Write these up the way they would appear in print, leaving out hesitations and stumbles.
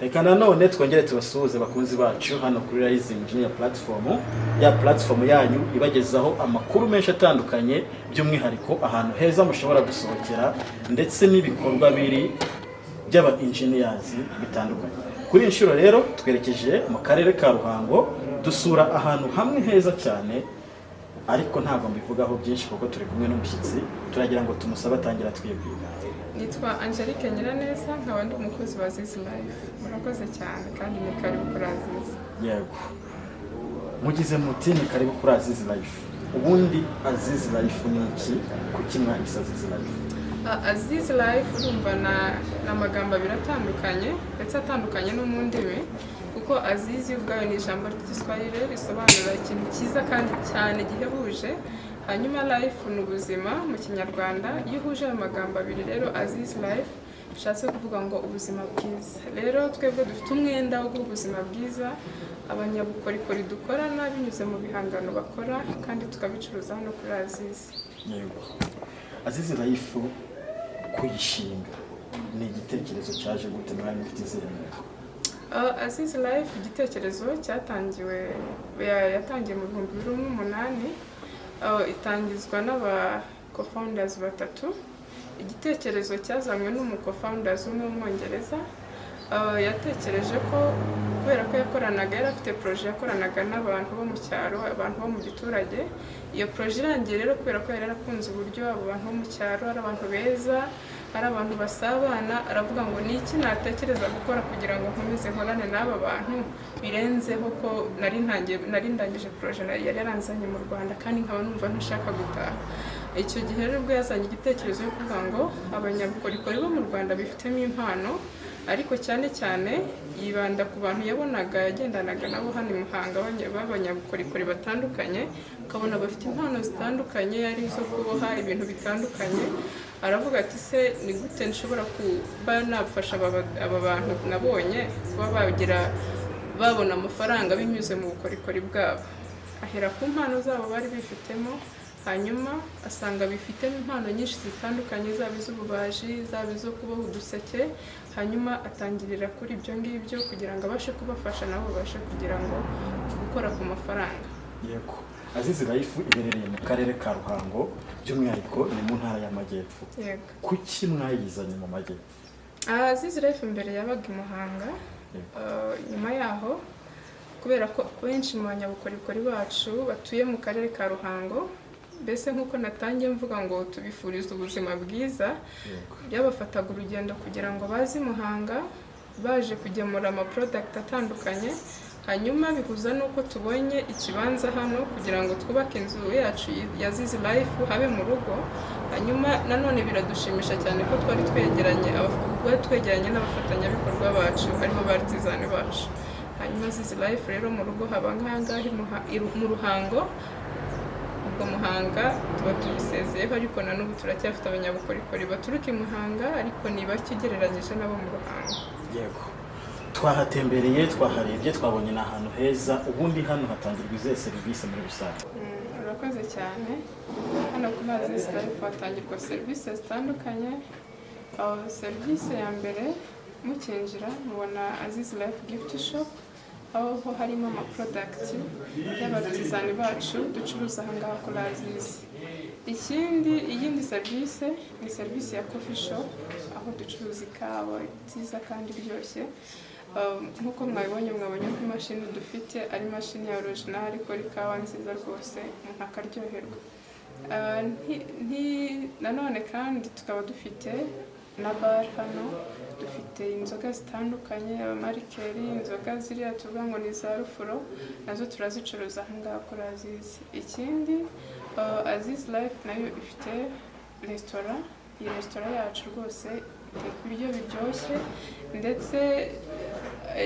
Reka nanone twongere tubasuhuze bakunzi bacu hano kuri Rise Engineer Platform, ya platform yanyu ibagezaho amakuru menshi atandukanye by'umwihariko ahantu heza mushobora gusohokera ndetse n'ibikorwa biri by'aba engineers bitandukanye. Kuri inshuro rero twerekeje mu karere ka Ruhango dusura ahantu hamwe heza cyane, ariko ntabwo mbivugaho byinshi kuko turi kumwe n'umushyitsi, turagira ngo tumusabe atangira twibwira. Nitwa Angelique Nyiraneza, nkaba ndi umukozi wa Aziz Life. Murakoze cyane kandi ni karibu kuri Aziz. Yego. Mugize muti ni karibu kuri Aziz Life. Ubundi Aziz Life ni iki? Kuki mwahise Aziz Life? Aziz Life urumva na magambo abiri atandukanye ndetse atandukanye no mu ndimi, kuko Aziz ubwayo ni ijambo ry'Igiswahili risobanura ikintu cyiza kandi cyane gihebuje. Hanyuma life ni ubuzima mu Kinyarwanda. Iyo uhuje ayo magambo abiri rero Aziz Life bishatse kuvuga ngo ubuzima bwiza. Rero twebwe dufite umwenda wo ubuzima bwiza, abanyabukorikori dukorana binyuze mu bihangano bakora kandi tukabicuruza hano kuri Aziz. Yego. Aziz Life kuyishinga ni igitekerezo cyaje gute mwari mufite izina? Aziz Life igitekerezo yatangiye mu 2008. Itangizwa n'aba co-founders batatu. Igitekerezo cyazanywe n'umu-co-founders umwe w'Umwongereza. Yatekereje ko kubera ko yari afite projet yakoranaga n'abantu bo mu cyaro, abantu bo mu giturage. Iyo projet irangiye rero kubera ko yari yarakunze uburyo abo bantu bo mu cyaro ari abantu beza, ari abantu basabana, aravuga ngo ni iki natekereza gukora kugira ngo nkomeze nkorane n'aba bantu birenzeho ko nari ndangije projet yari yaranzanye mu Rwanda kandi nkaba numva ntashaka gutaha. Icyo gihe rero ubwo yazanye igitekerezo yo kuvuga ngo abanyabukorikori bo mu Rwanda bifitemo impano, ariko cyane cyane yibanda ku bantu yabonaga yagendanaga nabo hano i Muhanga b'abanyabukorikori batandukanye, ukabona bafite impano zitandukanye ari zo kuboha ibintu bitandukanye. Aravuga ati se ni gute nshobora kuba nafasha aba bantu nabonye kuba babona amafaranga binyuze mu bukorikori bwabo. Ahera ku mpano zabo bari bifitemo, hanyuma asanga bifitemo impano nyinshi zitandukanye, zaba iz'ububaji, zaba izo kuboha uduseke. Hanyuma atangirira kuri ibyo ngibyo kugira ngo abashe kubafasha nabo babashe kugira ngo gukora ku mafaranga. Yego. Aziz Life iherereye mu karere ka Ruhango, by'umwihariko ni mu ntara y'Amajyepfo. Yego. Kuki mwayizanye mu Majyepfo? Aziz Life mbere yabaga i Muhanga. Nyuma yaho kubera ko benshi mu banyabukorikori bacu batuye mu karere ka Ruhango, mbese nk'uko natangiye mvuga ngo tubifuriza ubuzima bwiza, byabafataga urugendo kugira ngo baze Muhanga baje kugemura ama-product atandukanye. Hanyuma bihuza nuko tubonye ikibanza hano kugira ngo twubake inzu yacu ya Aziz Life habe mu rugo. Hanyuma nanone biradushimisha cyane ko twari twegeranye n'abafatanyabikorwa bacu aribo bartizani bacu. Hanyuma Aziz Life rero mu rugo haba nk'ahangahe mu Ruhango. Ubwo Muhanga tuba tubisezeyeho, ariko na n'ubu turacyafite abanyabukorikori baturuka i Muhanga, ariko ni bake ugereranyije nabo mu Ruhango. Yego. Twahatembereye, twaharebye, twabonye ni ahantu heza. Ubundi hano hatangirwa izihe serivisi muri rusange? Urakoze cyane. Hano kuri Aziz Life hatangirwa serivisi zitandukanye. Serivisi ya mbere mukinjira mubona Aziz Life Gift Shop, aho harimo ama-product y'abartizani bacu ducuruza aha ngaha kuri Aziz. Iyindi serivisi ni serivisi ya coffee shop, aho ducuruza ikawa nziza kandi iryoshye. Nk'uko mwabonye ko imashini dufite ari imashini ya original ikora ikawa nziza rwose umuntu akaryoherwa. Nanone kandi tukaba dufite na bar hano, dufite inzoga zitandukanye, abamarikeri, inzoga ziriya tuvuga ngo ni za rufuro, nazo turazicuruza aha ngaha kuri Aziz. Ikindi Aziz Life nayo ifite restaurant. Iyi restaurant yacu rwose iteka ibiryo biryoshye, ndetse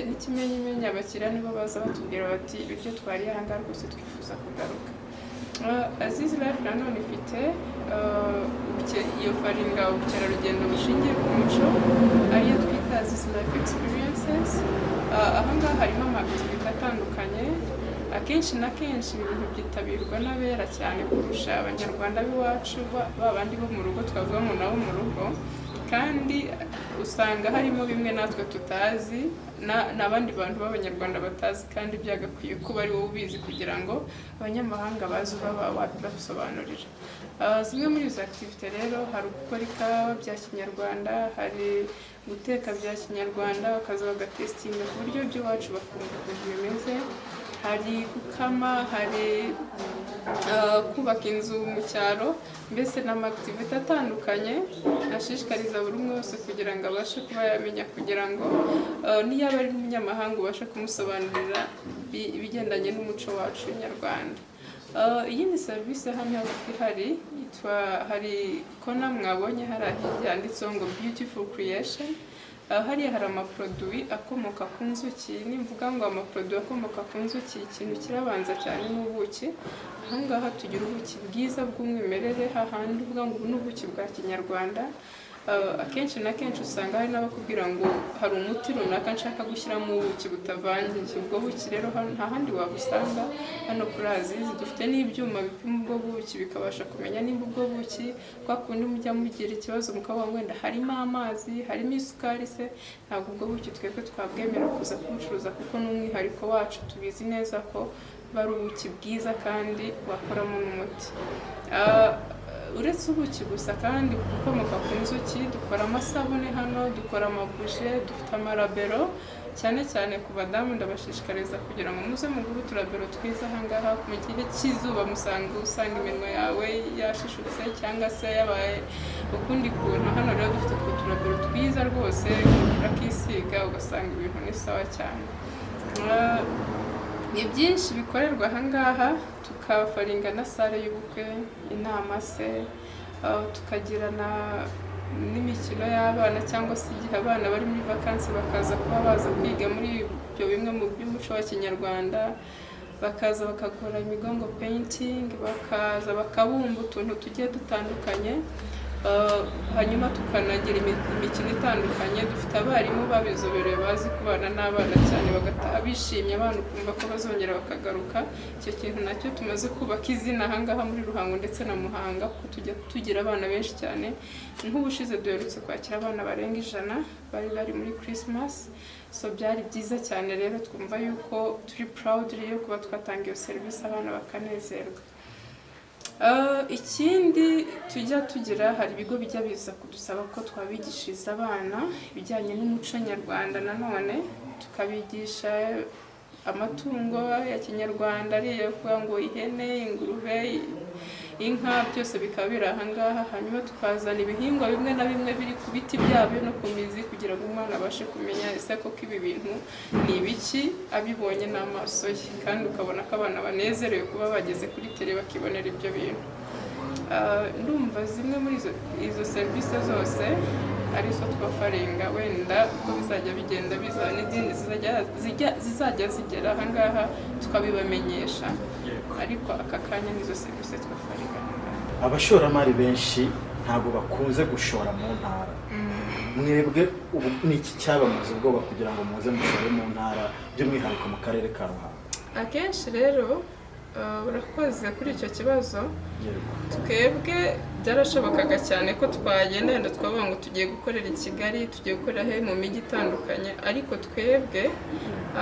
n'ikimenyimenya abakiriya nibo baza batubwira bati ibiryo twariye aha ngaha rwose twifuza kugaruka. Aziz Life nanone ifite iyo faringa ubukerarugendo bushingiye ku muco, ariyo twita Aziz Life Experiences. Aha ngaha harimo ama-activity atandukanye. Akenshi na kenshi ibintu byitabirwa n'abera cyane kurusha abanyarwanda b'iwacu, babandi bo mu rugo twavuga ngo nabo mu rugo. kandi usanga harimo bimwe natwe tutazi n'abandi bantu b'abanyarwanda batazi kandi byagakwiye kuba ari wowe ubizi kugira ngo abanyamahanga bazi baba wabibasobanurira. Zimwe muri izo activite rero hari gukora ikawa bya kinyarwanda, hari guteka bya kinyarwanda bakaza bagatesitinga ku buryo by'iwacu bakumva ukuntu bimeze, hari gukama, hari kubaka inzu mu cyaro, mbese n'amakitivite atandukanye ashishikariza buri umwe wese kugira ngo abashe kuba yamenya, kugira ngo niyo aba ari umunyamahanga ubashe kumusobanurira ibigendanye n'umuco wacu nyarwanda. Iyindi serivisi hano ihari hari kona mwabonye hari yanditseho ngo beautiful creation. Hariya hari amaproduwi akomoka ku nzuki. Nimvuga ngo amaproduwi akomoka ku nzuki, ikintu kirabanza cyane n'ubuki. Ahangaha tugira ubuki bwiza bw'umwimerere, hahandi uvuga ngo ubu ni ubuki bwa kinyarwanda. Akenshi na kenshi usanga hari n'abakubwira ngo hari umuti runaka nshaka gushyiramo ubuki butavangiye. Ubwo buki rero nta handi wabusanga, hano kuri Azizi dufite n'ibyuma bipima ubwo buki bikabasha kumenya nimba ubwo buki kwa kundi mujya mugira ikibazo mukaba wenda harimo amazi, harimo isukari se, ntabwo ubwo buki twebwe twabwemera kuza kubucuruza kuko n'umwihariko wacu tubizi neza ko bari ubuki bwiza kandi wakoramo n'umuti. Uretse ubuki gusa kandi ukomoka ku nzuki, dukora amasabune hano, dukora amabuje, dufite amarabero, cyane cyane ku badamu ndabashishikariza kugira ngo muze mugure uturabero twiza ahangaha. Mu gihe cy'izuba usanga iminwa yawe yashishutse cyangwa se yabaye ukundi kuntu, hano rero dufite utwo turabero twiza rwose urakisiga ugasanga ibintu ni sawa cyane. Ni byinshi bikorerwa ahangaha, tukafaringa na sale y'ubukwe, inama se, tukagira n'imikino y'abana, cyangwa se igihe abana bari muri vakansi bakaza kuba baza kwiga muri ibyo bimwe mu by'umuco wa kinyarwanda, bakaza bakakora imigongo painting, bakaza bakabumba utuntu tugiye dutandukanye. Hanyuma tukanagira imikino itandukanye. Dufite abarimu babizobereye bazi kubana n'abana cyane, bagataha bishimye, abana ukumva ko bazongera bakagaruka. Icyo kintu nacyo tumaze kubaka izina ahangaha muri Ruhango ndetse na Muhanga, kuko tujya tugira abana benshi cyane. Nk'ubushize duherutse kwakira abana barenga 100 bari muri Christmas, so byari byiza cyane. Rero twumva yuko turi proud yo kuba twatanga iyo serivisi, abana bakanezerwa. Ikindi tujya tugira, hari ibigo bijya biza kudusaba ko twabigishiriza abana ibijyanye n'umuco nyarwanda, nanone tukabigisha amatungo ya kinyarwanda ariyo kuvuga ngo ihene, ingurube, inka, byose bikaba biri ahangaha. Hanyuma tukazana ibihingwa bimwe na bimwe biri ku biti byabyo no ku mizi, kugira ngo umwana abashe kumenya ese koko ibi bintu ni ibiki abibonye n'amaso ye, kandi ukabona ko abana banezerewe kuba bageze kuri tele bakibonera ibyo bintu. Ndumva zimwe muri izo serivisi zose arizo twafaringa, wenda uko bizajya bigenda bizana n'izindi zizajya zigera ahangaha tukabibamenyesha, ariko aka kanya nizo serivisi twafaringa. Abashoramari benshi ntabwo bakunze gushora mu ntara. Mwebwe ubu ni iki cyabamaze ubwoba kugira ngo muze mushore mu ntara, by'umwihariko mu karere ka Ruhango? Akenshi rero urakoze kuri icyo kibazo. Twebwe byarashobokaga cyane ko twagenda wenda twavuga ngo tugiye gukorera i Kigali, tugiye gukorera he mu mijyi itandukanye, ariko twebwe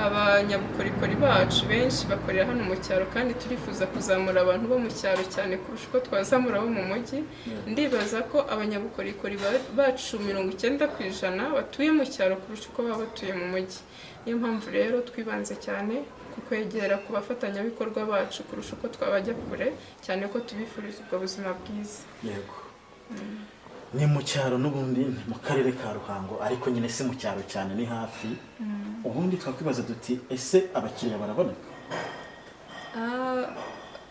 abanyabukorikori bacu benshi bakorera hano mu cyaro, kandi turifuza kuzamura abantu bo mu cyaro cyane kurusha uko twazamura abo mu mujyi. Ndibaza ko abanyabukorikori bacu 90% batuye mu cyaro kurusha uko baba batuye mu mujyi. Niyo mpamvu rero twibanze cyane kwegera ku bafatanyabikorwa bacu kurusha uko twabajya kure, cyane ko tubifuriza ubwo buzima bwiza. Yego. Ni mu cyaro n'ubundi mu karere ka Ruhango, ariko nyine si mu cyaro cyane, ni hafi. Ubundi twakwibaza duti ese abakiriya baraboneka?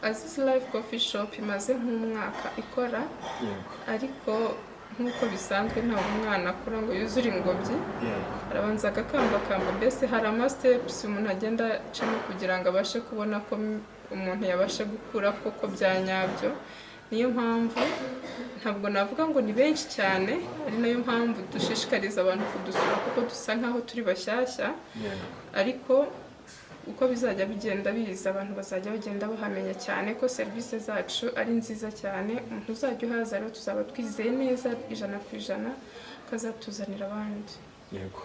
Azizi Live Coffee Shop imaze nk'umwaka ikora. Yego. Ariko nk'uko bisanzwe nta umwana akura ngo yuzure ingobyi. Arabanza agakambakamba, mbese hari amasteps umuntu agenda acamo kugira ngo abashe kubona ko umuntu yabashe gukura koko bya nyabyo. Niyo mpamvu ntabwo navuga ngo ni benshi cyane, ari nayo mpamvu dushishikariza abantu kudusura kuko dusa nkaho turi bashyashya. Ariko uko bizajya bigenda biza, abantu bazajya bagenda bahamenya cyane ko serivisi zacu ari nziza cyane. Umuntu uzajya uhaza rero tuzaba twizeye neza 100%, tukazatuzanira abandi. Yego,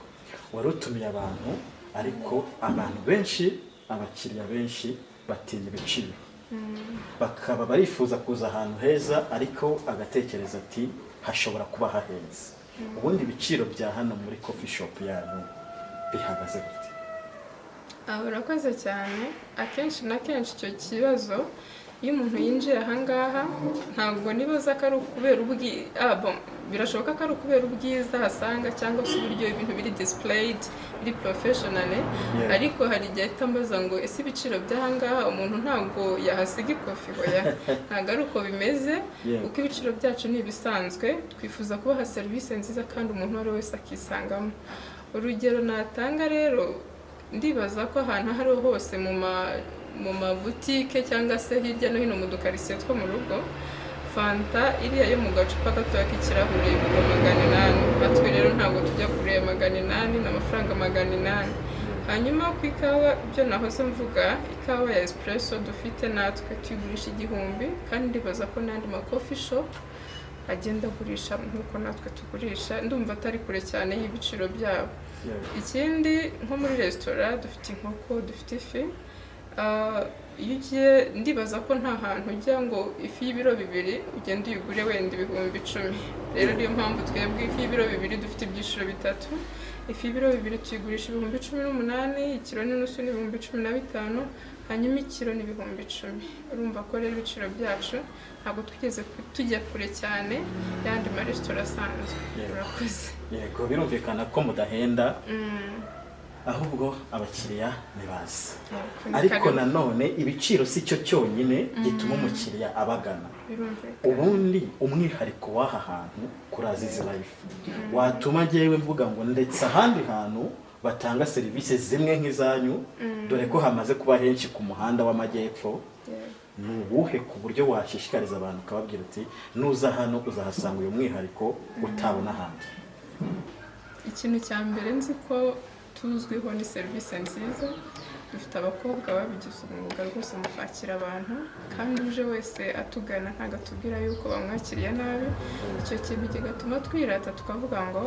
wari utumiye abantu ariko abantu benshi, abakiriya benshi batinya ibiciro, bakaba barifuza kuza ahantu heza ariko agatekereza ati hashobora kuba hahenze. Ubundi ibiciro bya hano muri coffee shop yanyu bihagaze gute? Urakoze cyane. Akenshi na kenshi icyo kibazo iyo umuntu yinjiye ahangaha ntabwo nibaza ko ari ukubera birashoboka ko ari ukubera ubwiza hasanga cyangwa se uburyo ibintu biri displayed biri professionally, ariko hari igihe itambaza ngo ese ibiciro by'ahangaha umuntu ntabwo yahasiga ikofi hoya, ntabwo ari uko bimeze. Uko ibiciro byacu ni ibisanzwe, twifuza kubaha serivisi nziza kandi umuntu uwo ari wese akisangamo. Urugero natanga rero, ndibaza ko ahantu aho ariho hose mu mabutike cyangwa se hirya no hino mu dukarisiye two mu rugo, fanta iriya yo mu gacupa gatoya k'ikirahure igura 800. Natwe rero ntabwo tujya kure 800, ni amafaranga 800. Hanyuma ku ikawa ibyo nahoze mvuga, ikawa ya espresso dufite natwe tuyigurisha 1000, kandi ndibaza ko n'andi ma coffee shop agenda agurisha nk'uko natwe tugurisha. Ndumva atari kure cyane y'ibiciro byabo. Ikindi nko muri resitora dufite inkoko, dufite ifi. Iyo ugiye, ndibaza ko nta hantu ujya ngo ifi y'ibiro 2 ugenda uyigure wenda 10,000. Rero niyo mpamvu twebwe ifi y'ibiro 2 dufite ibyiciro bitatu. Ifi y'ibiro 2 tuyigurisha 18,000, ikiro n'inusu ni 15,000, hanyuma ikiro ni 10,000. Urumva ko rero ibiciro byacu ntabwo twigeze tujya kure cyane yandi maresitora asanzwe. Urakoze. Yego, birumvikana ko mudahenda, ahubwo abakiriya nibaza. Ariko nanone ibiciro si cyo cyonyine gituma umukiriya abagana. Ubundi umwihariko w'aha hantu kuri Azizi Life watuma jyewe mvuga ngo ndetse ahandi hantu batanga serivisi zimwe nk'izanyu, dore ko hamaze kuba henshi ku muhanda w'amajyepfo, ni ubuhe ku buryo washishikariza abantu ukababwira uti nuza hano uzahasanga uyu mwihariko utabona ahandi? Ikintu cya mbere nzi ko tuzwiho ni serivisi nziza. Dufite abakobwa babigize umwuga rwose mu kwakira abantu, kandi uje wese atugana ntabwo atubwira yuko bamwakiriye nabi. Icyo kintu kigatuma twirata tukavuga ngo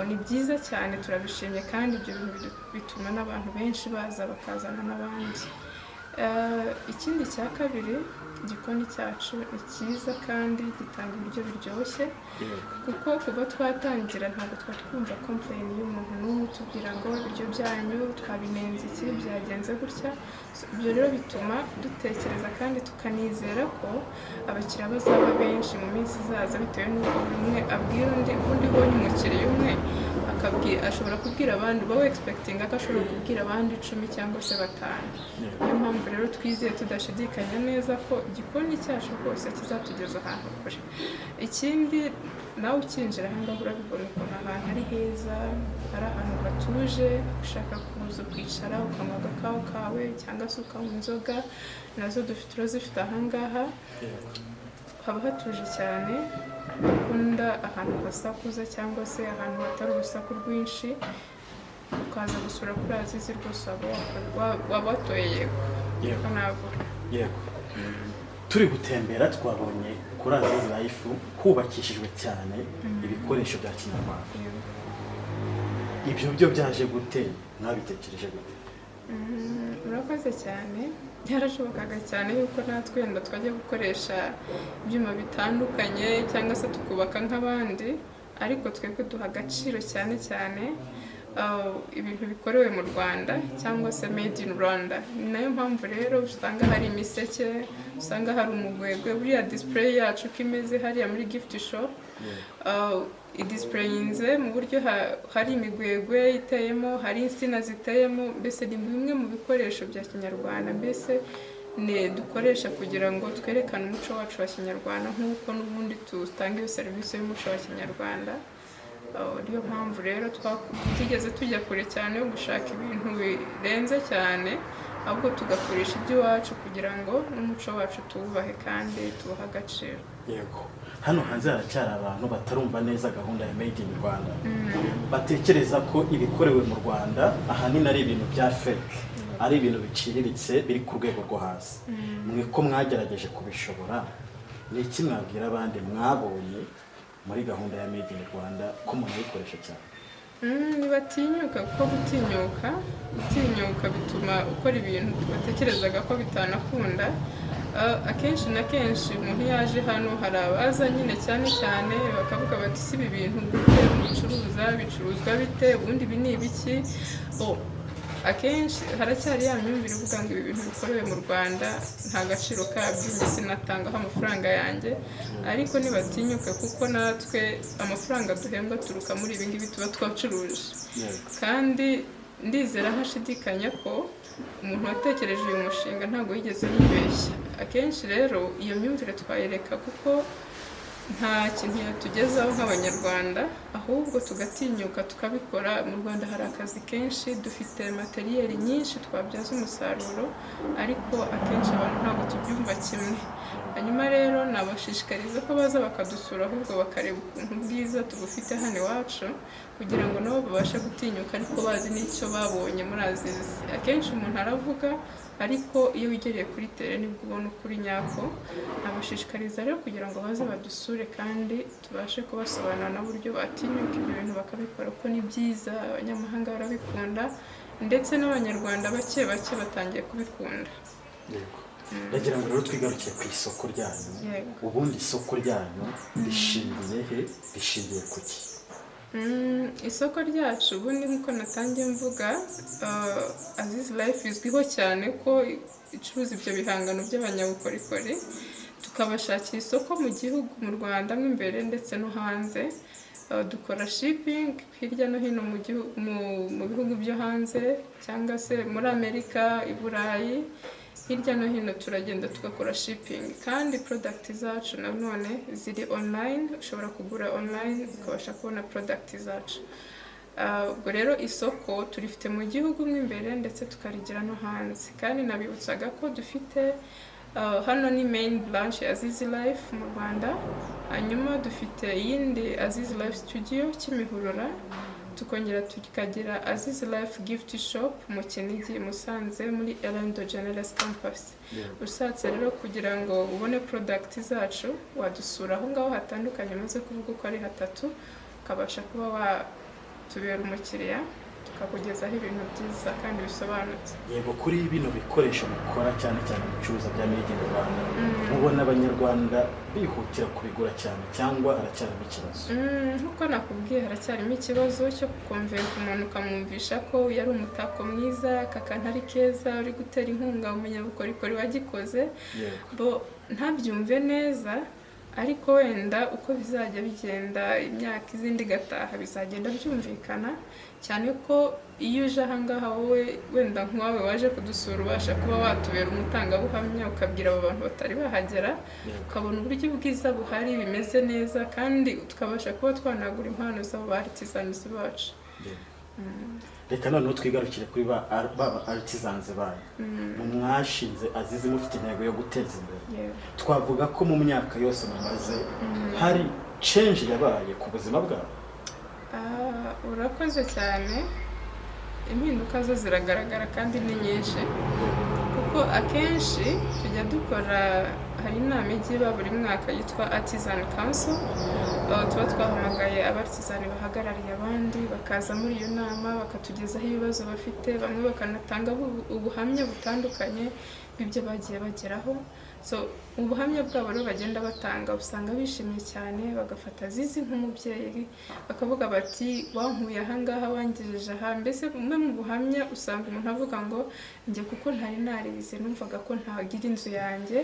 ni byiza cyane, turabishimye, kandi ibyo bintu bituma n'abantu benshi baza bakazana n'abandi. Ikindi cya kabiri, igikoni cyacu ni cyiza kandi gitanga ibiryo biryoshye, kuko kuva twatangira ntabwo twumva complain y'umuntu n'umwe utubwira ngo ibiryo byanyu twabinenze iki, byagenze gutya. Ibyo rero bituma dutekereza kandi tukanizera ko abakiriya bazaba benshi mu minsi izaza, bitewe n'uko buri umwe abwira undi ubonye umukiriya umwe ashobora kubwira abandi, uba expecting ko ashobora kubwira abandi 10 cyangwa se 5. Niyo mpamvu rero twizeye tudashidikanya neza ko igikoni cyacu rwose kizatugeza ahantu kure. Ikindi, nawe ukinjira ahangaha urabibona ukuntu ahantu ari heza, ari ahantu hatuje, ushaka kuza kwicara ukanywa agakawa kawe cyangwa se ukanywa inzoga, nazo turazifite ahangaha. Haba hatuje cyane, ukunda ahantu hasakuza cyangwa se ahantu hatari urusaku rwinshi, ukaza gusura kuri Azizi rwose waba watoye yego. Yego, turi gutembera twabonye kuri Azizi Life hubakishijwe cyane ibikoresho bya Kinyarwanda. Ibyo byo byaje gute, mwabitekereje gute? Urakoze cyane. Byarashobokaga cyane yuko natwe wenda twajya gukoresha ibyuma bitandukanye cyangwa se tukubaka nk'abandi, ariko twebwe duha agaciro cyane cyane ibintu bikorewe mu Rwanda cyangwa se made in Rwanda. Ni nayo mpamvu rero usanga hari imiseke, usanga hari umugwegwe, buriya display yacu ko imeze hariya muri gift shop, idisplayinze mu buryo hari imigwegwe iteyemo, hari insina ziteyemo, mbese ni bimwe mu bikoresho bya Kinyarwanda mbese dukoresha kugira ngo twerekane umuco wacu wa Kinyarwanda, nk'uko n'ubundi tutanga iyo serivisi y'umuco wa Kinyarwanda. Niyo mpamvu rero tutigeze tujya kure cyane yo gushaka ibintu birenze cyane, ahubwo tugakoresha iby'iwacu kugira ngo n'umuco wacu tuwubahe kandi tuwuhe agaciro. Yego, hano hanze haracyari abantu batarumva neza gahunda ya made in Rwanda, batekereza ko ibikorewe mu Rwanda ahanini ari ibintu bya fake, ari ibintu biciriritse biri ku rwego rwo hasi. Mwe ko mwagerageje kubishobora, ni iki mwabwira abandi mwabonye muri gahunda ya Made in Rwanda ko umuntu ayikoresha cyane? Ntibatinyuka kuko gutinyuka bituma ukora ibintu batekerezaga ko bitanakunda. Akenshi na kenshi umuntu yaje hano hari abaza nyine cyane cyane bakavuga bati si ibi bintu gute bicuruzwa bite, ubundi ibi ni ibiki. Akenshi haracyari ya myumvire ivuga ngo ibi bintu bikorewe mu Rwanda nta gaciro kabyo, njye sinatangaho amafaranga yanjye. Ariko ntibatinyuke kuko natwe amafaranga duhembwa aturuka muri ibi ngibi tuba twacuruje. Kandi ndizera ntashidikanya ko umuntu watekereje uyu mushinga ntabwo yigeze yibeshya. Akenshi rero iyo myumvire twayireka kuko nta kintu yatugezaho nk'abanyarwanda, ahubwo tugatinyuka tukabikora. Mu Rwanda hari akazi kenshi, dufite materiyeri nyinshi twabyaza umusaruro, ariko akenshi abantu ntabwo tubyumva kimwe. Hanyuma rero nabashishikariza ko baza bakadusura, ahubwo bakareba ukuntu bwiza tubufite hano iwacu, kugira ngo nabo babashe gutinyuka ariko bazi n'icyo babonye muri Azizi. Akenshi umuntu aravuga, ariko iyo wigereye kuri tere nibwo ubona ukuri nyako. Nabashishikariza rero kugira ngo baze badusure kandi tubashe kubasobanurira n'uburyo batinyuka ibyo bintu bakabikora, kuko ni byiza, abanyamahanga barabikunda ndetse n'abanyarwanda bake batangiye kubikunda. Ndagira ngo rero twigarukiye ku isoko ryanyu. Ubundi isoko ryanyu rishingiye he, rishingiye ku ki? Isoko ryacu ubundi nk'uko natangiye mvuga, Azizi Life izwiho cyane ko icuruza ibyo bihangano by'abanyabukorikori, tukabashakira isoko mu gihugu, mu Rwanda mo imbere ndetse no hanze. Dukora shipping hirya no hino mu bihugu byo hanze, cyangwa se muri Amerika, i Burayi, hirya no hino turagenda tugakora shipping. Kandi product zacu nanone ziri online, ushobora kugura online ukabasha kubona product zacu. Ubwo rero isoko turifite mu gihugu mo imbere ndetse tukarigira no hanze. Kandi nabibutsaga ko dufite hano ni main branch ya Azizi Life mu Rwanda, hanyuma dufite iyindi Azizi Life Studio Kimihurura, tukongera tukagira Azizi Life Gift Shop mu Kinigi Musanze muri Ellen DeGeneres Campus. Ushatse rero kugira ngo ubone product zacu wadusura aho ngaho hatandukanye, maze kuvuga ko ari hatatu, ukabasha kuba watubera umukiriya tukakugezaho ibintu byiza kandi bisobanutse. Yego, kuri bino bikoresho mukora cyane cyane mucuruza bya Made in Rwanda, mubona abanyarwanda bihutira kubigura cyane cyangwa haracyarimo ikibazo? Nkuko nakubwiye, haracyarimo ikibazo cyo kukonvenka umuntu ukamwumvisha ko yari umutako mwiza, aka kantu ari keza, uri gutera inkunga umunyabukorikori wagikoze, bo ntabyumve neza. Ariko wenda uko bizajya bigenda imyaka izindi gataha bizagenda byumvikana cyane ko iyo uje ahangaha wowe wenda nk'uwawe waje kudusura ubasha kuba watubera umutangabuhamya, ukabwira abo bantu batari bahagera, ukabona uburyo bwiza buhari bimeze neza, kandi tukabasha kuba twanagura impano z'abo ba artisans bacu. Reka noneho twigarukire kuri ba artisans banyu. Mwashinze Azizi mufite intego yo guteza imbere. Twavuga ko mu myaka yose mumaze hari change yabaye ku buzima bwabo? Urakoze cyane. Impinduka zo ziragaragara kandi ni nyinshi, kuko akenshi tujya dukora, hari inama igiba buri mwaka yitwa Artisan Council. Tuba twahamagaye abartisani bahagarariye abandi bakaza muri iyo nama bakatugezaho ibibazo bafite, bamwe bakanatanga ubuhamya butandukanye bw'ibyo bagiye bageraho. Ubuhamya bwabo rero bagenda batanga usanga bishimye cyane, bagafata Azizi nk'umubyeyi, bakavuga bati wankuye ahangaha wangejeje aha. Mbese bumwe mu buhamya usanga umuntu avuga ngo njye kuko ntari narize numvaga ko ntagira inzu yanjye,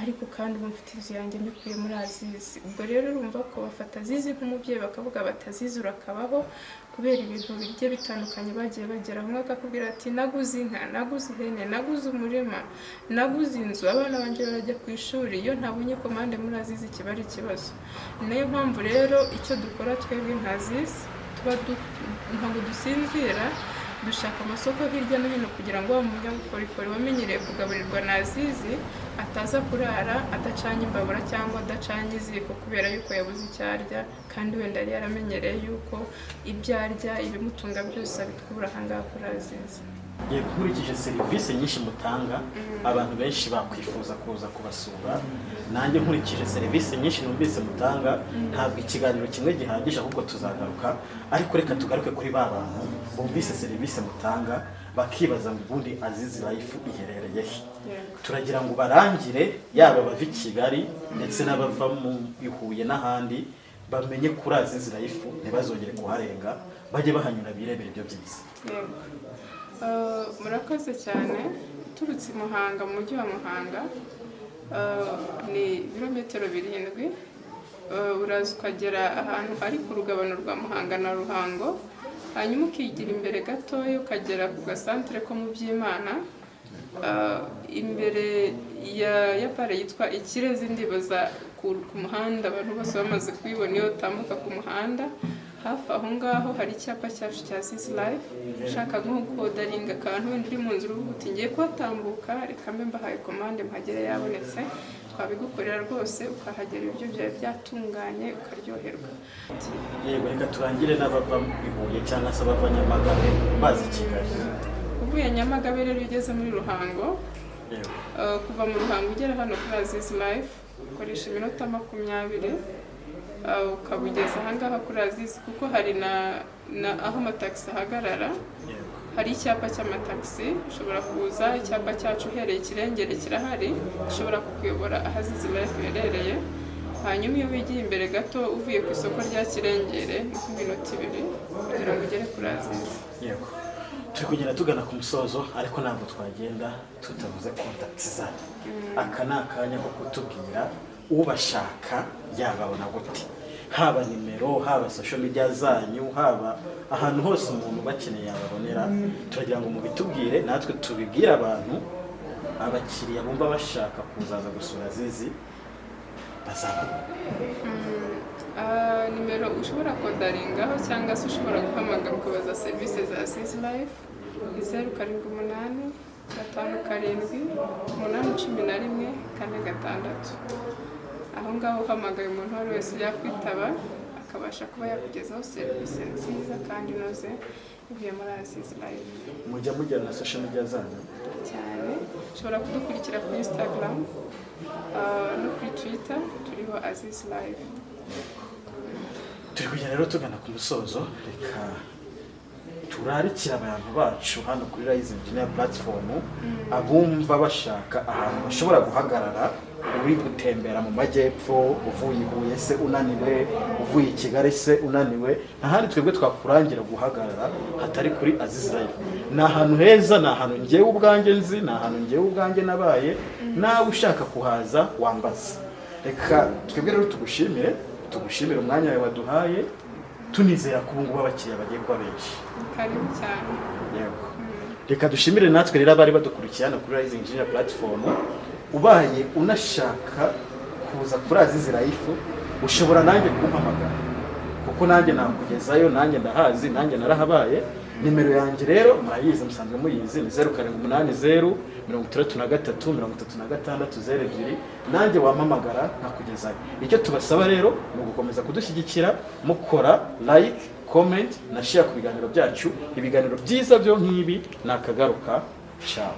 ariko kandi ubu mfite inzu yanjye mbikuye muri Azizi. Ubwo rero urumva ko bafata Azizi nk'umubyeyi, bakavuga bati Azizi urakabaho kubera ibintu bigiye bitandukanye bagiye bageraho. Umwe akakubwira ati naguze inka, naguze ihene, naguze umurima, naguze inzu, abana banjye barajya ku ishuri, iyo ntabonye komande muri Azizi kiba ari ikibazo. Niyo mpamvu rero icyo dukora twebwe nka Azizi, ntabwo dusinzira, dushaka amasoko hirya no hino kugira ngo wa munyabukorikori wamenyereye kugaburirwa na Azizi ataza kurara adacanye imbabura cyangwa adacanye iziko kubera yuko yabuze icyo arya, kandi wenda yari yaramenyereye yuko ibyo arya ibimutunga byose abikura ahangaha kuri Azizi. Nkurikije serivisi nyinshi mutanga, abantu benshi bakwifuza kuza kubasura. Nanjye nkurikije serivisi nyinshi numvise mutanga, ntabwo ikiganiro kimwe gihagije, ahubwo tuzagaruka. Ariko reka tugaruke kuri ba bantu bumvise serivisi mutanga bakibaza ngo ubundi Azizi Life iherereye he. Turagira ngo barangire, yaba abava i Kigali ndetse n'abava mu Huye n'ahandi, bamenye kuri Azizi Life, ntibazongere kuharenga, bajye bahanyura birebera ibyo byiza. Murakoze cyane. Turutse i Muhanga, mu mujyi wa Muhanga, ni ibirometero 7. Uraza ukagera ahantu hari ku rugabano rwa Muhanga na Ruhango, hanyuma ukigira imbere gatoya ukagera ku gasantere ko mu Byimana, imbere ya pare yitwa Ikirezi. Ndibaza ku muhanda abantu bose bamaze kuyibona iyo utambuka ku muhanda. Hafi aho ngaho hari icyapa cyacu cya Azizi Life. Ushaka nko kodaringa akantu wenda uri mu nzira uvuga uti ngiye kuhatambuka, reka mbe mbahaye komande mpagere yabonetse, twabigukorera rwose, ukahagera ibyo byawe byatunganye ukaryoherwa. Yego, reka turangire n'abava i Huye cyangwa se abava Nyamagabe bazi Kigali. Uvuye Nyamagabe rero ugeze muri Ruhango, kuva mu Ruhango ugera hano kuri Azizi Life ukoresha iminota 20, ukabugeza ahangaha kuri Azizi, kuko hari na aho amatagisi ahagarara. Hari icyapa cy'amatagisi, ushobora kuza, icyapa cyacu uhereye Kirengere kirahari, ushobora kukuyobora aho Azizi Life iherereye. Hanyuma iyo wigiye imbere gato uvuye ku isoko rya Kirengere ni ku minota 2 kugira ngo ugere kuri Azizi. Yego, turi kugenda tugana ku musozo, ariko ntabwo twagenda tutavuze contact zanyu. Aka ni akanya ko kutubwira ubashaka yababona gute, haba nimero, haba social media zanyu, haba ahantu hose umuntu bakeneye yababonera. Turagira ngo mubitubwire, natwe tubibwire abantu, abakiriya bumva bashaka kuzaza gusura Azizi bazabona. Nimero ushobora kodaringaho cyangwa se ushobora guhamagara ukabaza serivisi za Azizi Life ni 078 5 7 aho ngaho uhamagaye umuntu wari wese yakwitaba akabasha kuba yakugezaho serivisi nziza kandi inoze ivuye muri Azizi Life. Mujya mugera na social media zanyu cyane, ushobora kudukurikira kuri Instagram no kuri Twitter, turiho Azizi Life. Turi kugenda rero tugana ku musozo, reka turarikira abantu bacu hano kuri Rise Engineer Platform, abumva bashaka ahantu bashobora guhagarara, uri gutembera mu majyepfo, uvuye i Huye se unaniwe, uvuye i Kigali se unaniwe, ntahandi twebwe twakurangira guhagarara hatari kuri Azizi Life. Ni ahantu heza, ni ahantu ngewe ubwanjye nzi, ni ahantu ngewe ubwanjye nabaye, nawe ushaka kuhaza wambaza. Reka twebwe rero tugushimire umwanya wawe waduhaye, tunizera ko ubu ngubu abakiriya bagiye kuba benshi. Karibu cyane. Yego, reka dushimire natwe rero abari badukurikiye hano kuri Rise Engineer Platform. Ubaye unashaka kuza kuri Azizi Life, ushobora nanjye kumpamagara, kuko nanjye nakugezayo, nanjye ndahazi, nanjye narahabaye. Nimero yanjye rero murayizi, musanzwe muyizi, ni 0780 33 36 02. Nanjye wampamagara nkakugezayo. Icyo tubasaba rero ni ugukomeza kudushyigikira, mukora like, comment na share ku biganiro byacu. Ibiganiro byiza byo nk'ibi nakagaruka. Ciao.